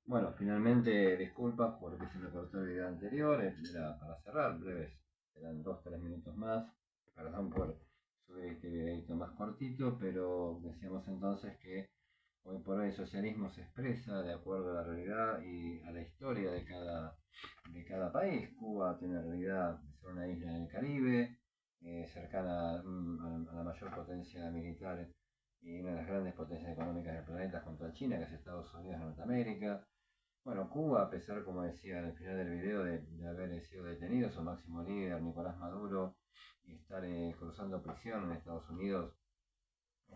Bueno, finalmente disculpas porque se me cortó el video anterior, era para cerrar, breves, eran 2 3 minutos más, perdón por subir este videito más cortito, pero decíamos entonces que hoy por hoy el socialismo se expresa de acuerdo a la realidad y a la historia de cada país. Cuba tiene la realidad de ser una isla en el Caribe, cercana a la mayor potencia militar y una de las grandes potencias económicas del planeta junto a China, que es Estados Unidos de Norteamérica. Bueno, Cuba, a pesar, como decía al final del video, de haber sido detenido, su máximo líder, Nicolás Maduro, y estar cruzando prisión en Estados Unidos,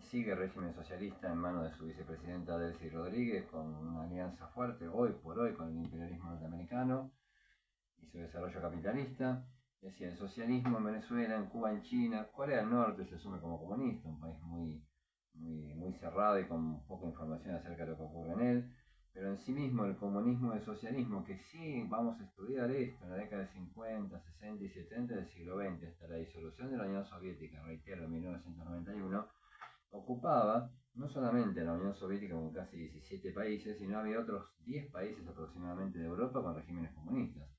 sigue el régimen socialista en manos de su vicepresidenta Delcy Rodríguez, con una alianza fuerte hoy por hoy con el imperialismo norteamericano y su desarrollo capitalista. Decía, el socialismo en Venezuela, en Cuba, en China, Corea del Norte se asume como comunista, un país muy cerrado y con poca información acerca de lo que ocurre en él. Pero en sí mismo el comunismo y el socialismo, que sí vamos a estudiar esto en la década de 50, 60 y 70 del siglo XX, hasta la disolución de la Unión Soviética, reitero, en 1991, ocupaba no solamente la Unión Soviética con casi 17 países, sino había otros 10 países aproximadamente de Europa con regímenes comunistas.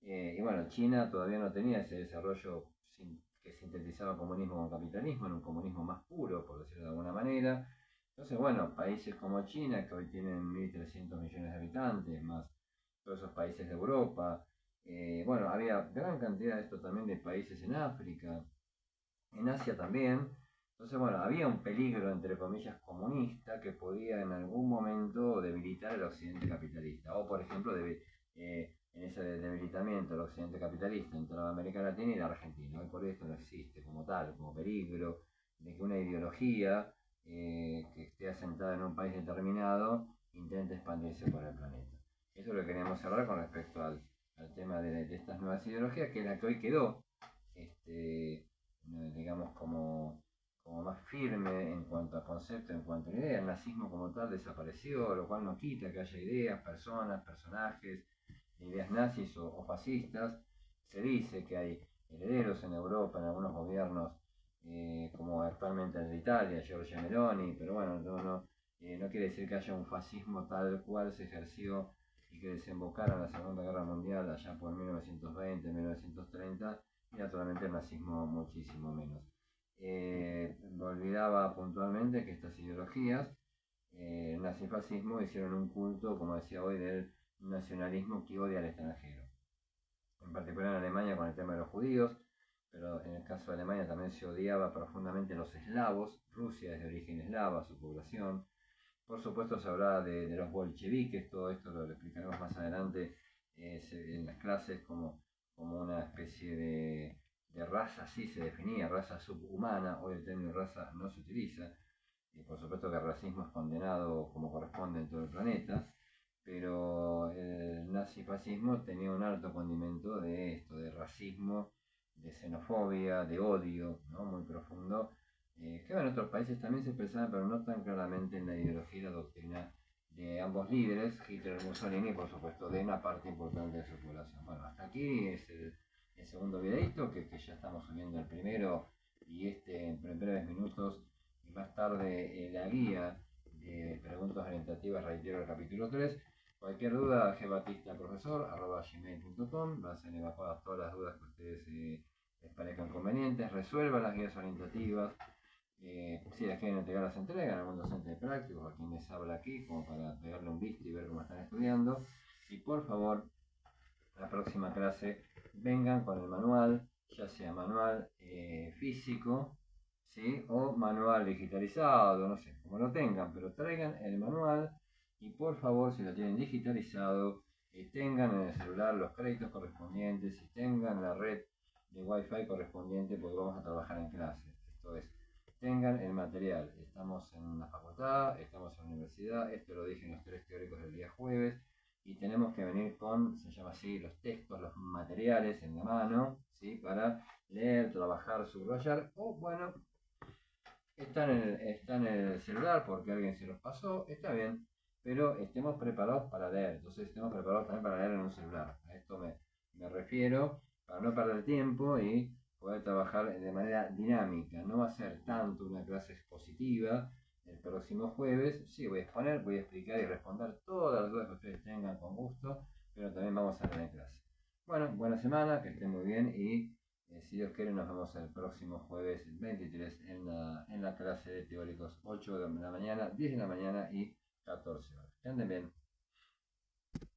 Y bueno, China todavía no tenía ese desarrollo que sintetizaba comunismo con capitalismo, en un comunismo más puro, por decirlo de alguna manera. Entonces, bueno, países como China, que hoy tienen 1.300 millones de habitantes, más todos esos países de Europa. Bueno, había gran cantidad de esto también de países en África, en Asia también. Entonces, bueno, había un peligro, entre comillas, comunista que podía en algún momento debilitar el occidente capitalista. O, por ejemplo, en ese debilitamiento del occidente capitalista entre la América Latina y la Argentina. Hoy por esto no existe como tal, como peligro de que una ideología que esté asentada en un país determinado intente expandirse por el planeta. Eso es lo que queríamos cerrar con respecto al tema de estas nuevas ideologías, que es la que hoy quedó. Este, digamos, como más firme en cuanto a concepto, en cuanto a idea. El nazismo como tal desapareció, lo cual no quita que haya ideas, personas, personajes, ideas nazis o fascistas. Se dice que hay herederos en Europa, en algunos gobiernos, como actualmente en Italia, Giorgia Meloni, pero bueno, no quiere decir que haya un fascismo tal cual se ejerció y que desembocara en la Segunda Guerra Mundial allá por 1920, 1930, y naturalmente el nazismo muchísimo menos. Olvidaba puntualmente que estas ideologías, el nazifascismo, hicieron un culto, como decía hoy, del nacionalismo que odia al extranjero. En particular en Alemania con el tema de los judíos, pero en el caso de Alemania también se odiaba profundamente los eslavos. Rusia es de origen eslava, su población. Por supuesto se hablaba de los bolcheviques, todo esto lo explicaremos más adelante en las clases como una especie de raza, así se definía, raza subhumana. Hoy el término raza no se utiliza, y por supuesto que el racismo es condenado como corresponde en todo el planeta, pero el nazifascismo tenía un alto condimento de esto, de racismo, de xenofobia, de odio, ¿no? Muy profundo, que en otros países también se expresaba, pero no tan claramente en la ideología y la doctrina de ambos líderes, Hitler y Mussolini, y por supuesto de una parte importante de su población. Bueno, hasta aquí es el segundo videito, que ya estamos subiendo el primero, y en breves minutos, y más tarde la guía de preguntas orientativas, reitero, el capítulo 3. Cualquier duda, gbatistaprofesor@gmail.com. Va a ser evacuadas todas las dudas que ustedes les parezcan convenientes. Resuelva las guías orientativas. Si las quieren entregar, las entregan a algún docente de prácticos, a quien les habla aquí, como para pegarle un visto y ver cómo están estudiando. Y por favor, la próxima clase vengan con el manual, ya sea manual físico, ¿sí? O manual digitalizado, no sé, como lo tengan, pero traigan el manual y por favor, si lo tienen digitalizado, tengan en el celular los créditos correspondientes y tengan la red de Wi-Fi correspondiente, porque vamos a trabajar en clase. Esto es, tengan el material. Estamos en una facultad, estamos en la universidad, esto lo dije en los tres teóricos del día jueves, y tenemos que venir con, se llama así, los textos, los materiales en la mano, ¿sí? Para leer, trabajar, subrayar, o bueno, están en el celular porque alguien se los pasó, está bien, pero estemos preparados para leer. Entonces estemos preparados también para leer en un celular. A esto me refiero, para no perder tiempo y poder trabajar de manera dinámica. No va a ser tanto una clase expositiva el próximo jueves. Sí, voy a exponer, voy a explicar y responder todas las dudas que ustedes Bueno, buena semana, que estén muy bien y si Dios quiere nos vemos el próximo jueves 23 en la clase de teóricos 8 de la mañana, 10 de la mañana y 14 horas. Que anden bien.